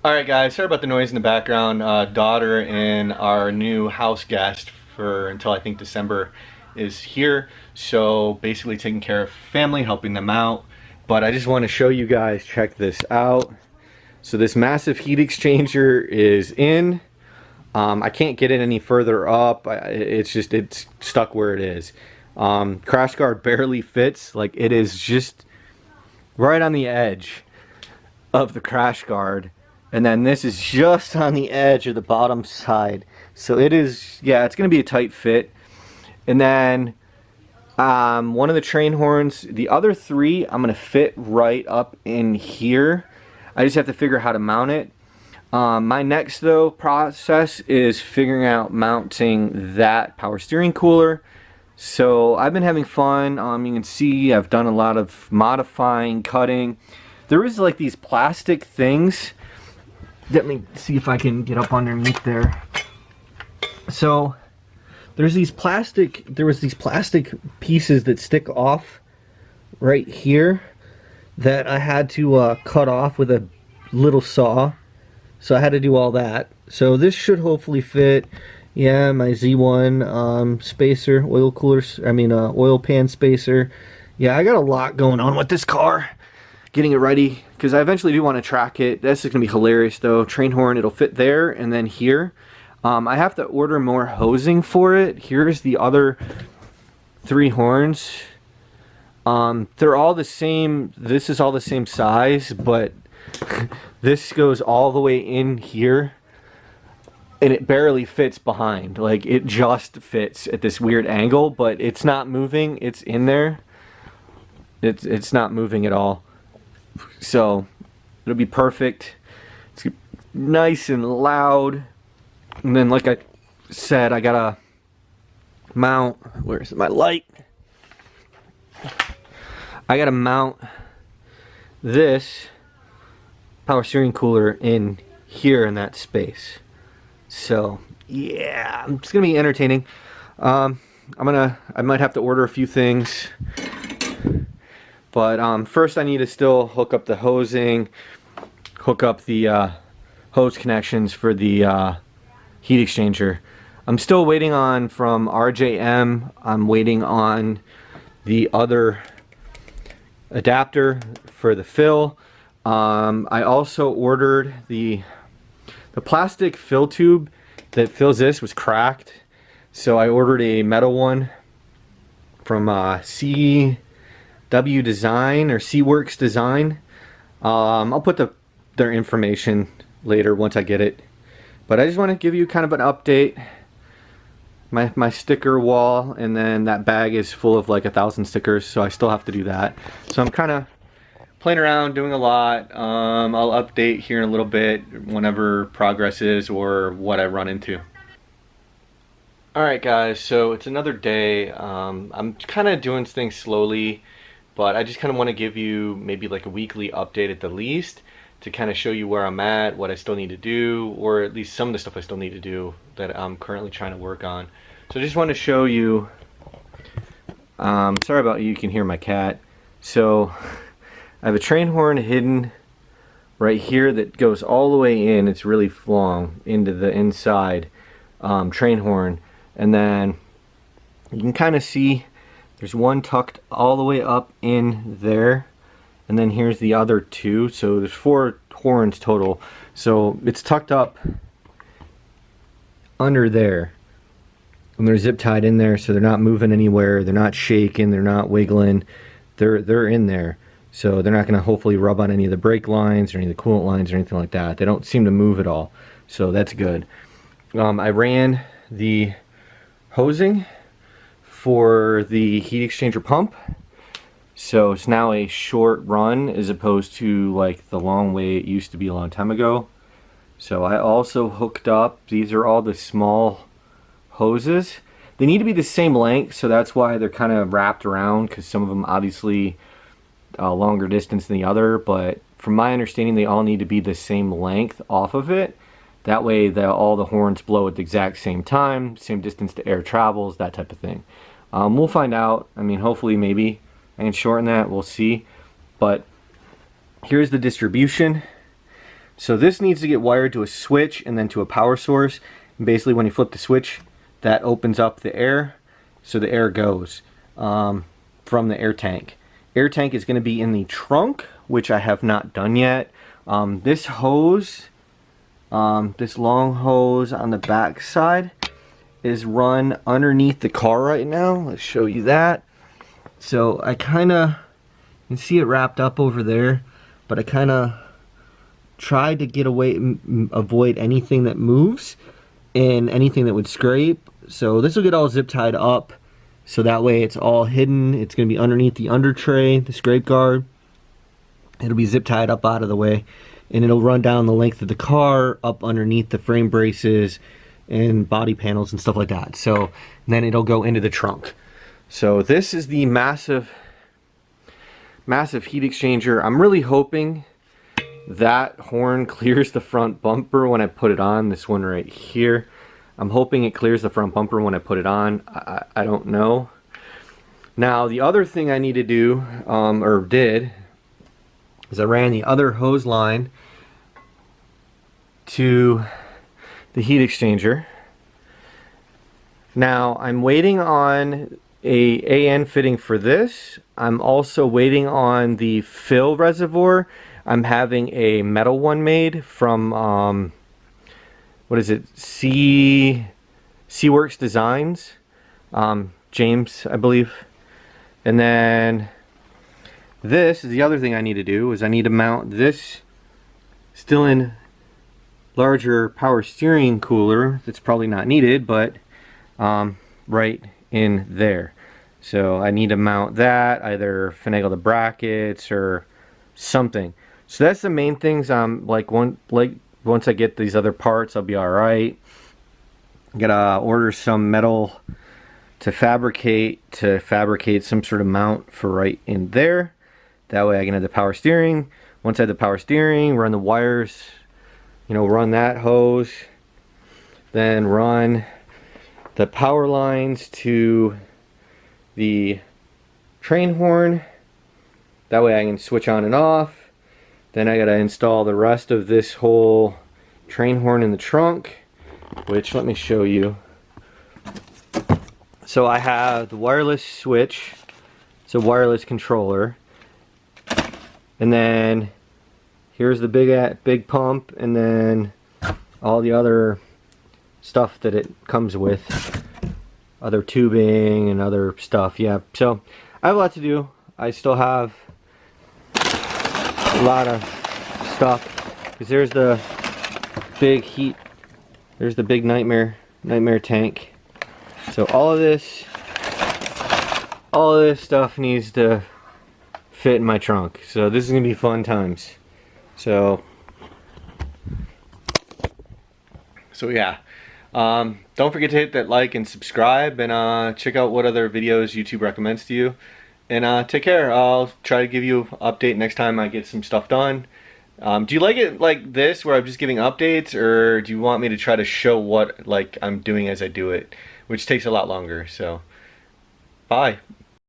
Alright guys, sorry about the noise in the background. Daughter and our new house guest for until I think December is here. So basically taking care of family, helping them out. But I just want to show you guys, check this out. So this massive heat exchanger is in. I can't get it any further up. It's stuck where it is. Crash guard barely fits. Like, it is just right on the edge of the crash guard. And then this is just on the edge of the bottom side. So it is, yeah, it's going to be a tight fit. And then one of the train horns, the other three, I'm going to fit right up in here. I just have to figure out how to mount it. My next, though, process is figuring out mounting that power steering cooler. So I've been having fun. You can see I've done a lot of modifying, cutting. There is like these plastic things. Let me see if I can get up underneath there. So there was these plastic pieces that stick off right here that I had to cut off with a little saw. So I had to do all that. So this should hopefully fit. Yeah, my Z1 spacer, oil pan spacer. Yeah, I got a lot going on with this car. Getting it ready, because I eventually do want to track it. This is going to be hilarious though. Train horn, it'll fit there and then here. I have to order more hosing for it. Here's the other three horns. They're all the same. This is all the same size, but this goes all the way in here and it barely fits behind. Like, it just fits at this weird angle, but it's not moving. It's in there. It's not moving at all. So it'll be perfect. It's nice and loud. And then, like I said, I gotta mount. Where's my light? I gotta mount this power steering cooler in here in that space. So yeah, it's gonna be entertaining. I might have to order a few things. But first I need to still hook up the hosing, hook up the hose connections for the heat exchanger. I'm still waiting on from RJM. I'm waiting on the other adapter for the fill. I also ordered the plastic fill tube that fills this was cracked. So I ordered a metal one from CW Design or C-Works Design. I'll put their information later once I get it. But I just want to give you kind of an update. My sticker wall, and then that bag is full of like 1,000 stickers, so I still have to do that. So I'm kind of playing around, doing a lot. I'll update here in a little bit whenever progress is or what I run into. Alright guys, so it's another day. I'm kind of doing things slowly, but I just kind of want to give you maybe like a weekly update at the least to kind of show you where I'm at, what I still need to do, or at least some of the stuff I still need to do that I'm currently trying to work on. So I just want to show you, sorry about you can hear my cat. So I have a train horn hidden right here that goes all the way in. It's really long into the inside train horn. And then you can kind of see there's one tucked all the way up in there. And then here's the other two. So there's 4 horns total. So it's tucked up under there. And they're zip tied in there, so they're not moving anywhere. They're not shaking. They're not wiggling. They're in there. So they're not going to hopefully rub on any of the brake lines or any of the coolant lines or anything like that. They don't seem to move at all. So that's good. I ran the hosing for the heat exchanger pump. So it's now a short run as opposed to like the long way it used to be a long time ago. So I also hooked up, these are all the small hoses. They need to be the same length, so that's why they're kind of wrapped around, because some of them obviously longer distance than the other, but from my understanding they all need to be the same length off of it. That way all the horns blow at the exact same time, same distance the air travels, that type of thing. We'll find out. I mean, hopefully maybe I can shorten that, we'll see. But here's the distribution. So this needs to get wired to a switch and then to a power source. And basically when you flip the switch, that opens up the air, so the air goes from the air tank. Air tank is going to be in the trunk, which I have not done yet. This hose, this long hose on the back side is run underneath the car right now. Let's show you that. So I kind of, you can see it wrapped up over there, but I kind of tried to get away, avoid anything that moves and anything that would scrape. So this will get all zip tied up, so that way it's all hidden. It's going to be underneath the under tray, the scrape guard. It'll be zip tied up out of the way, and it'll run down the length of the car up underneath the frame braces and body panels and stuff like that. So then it'll go into the trunk. So this is the massive heat exchanger. I'm really hoping that horn clears the front bumper when I put it on. This one right here, I'm hoping it clears the front bumper when I put it on. I don't know. Now the other thing I need to do, or did, is I ran the other hose line to the heat exchanger. Now I'm waiting on a AN fitting for this. I'm also waiting on the fill reservoir. I'm having a metal one made from what is it, Seaworks Designs, James, I believe. And then this is the other thing I need to do, is I need to mount this still in larger power steering cooler that's probably not needed, but right in there. So I need to mount that, either finagle the brackets or something. So that's the main things. Once I get these other parts, I'll be all right. Gotta order some metal to fabricate some sort of mount for right in there. That way I can have the power steering. Once I have the power steering, run the wires, run that hose, then run the power lines to the train horn. That way I can switch on and off. Then I gotta install the rest of this whole train horn in the trunk, which, let me show you. So I have the wireless switch, it's a wireless controller, and then here's the big pump, and then all the other stuff that it comes with, other tubing and other stuff. Yeah, so I have a lot to do. I still have a lot of stuff, because there's the big heat, there's the big nightmare tank. So all of this stuff needs to fit in my trunk. So this is gonna be fun times. So yeah, don't forget to hit that like and subscribe, and check out what other videos YouTube recommends to you. And take care. I'll try to give you an update next time I get some stuff done. Do you like it like this, where I'm just giving updates, or do you want me to try to show what I'm doing as I do it, which takes a lot longer? So bye.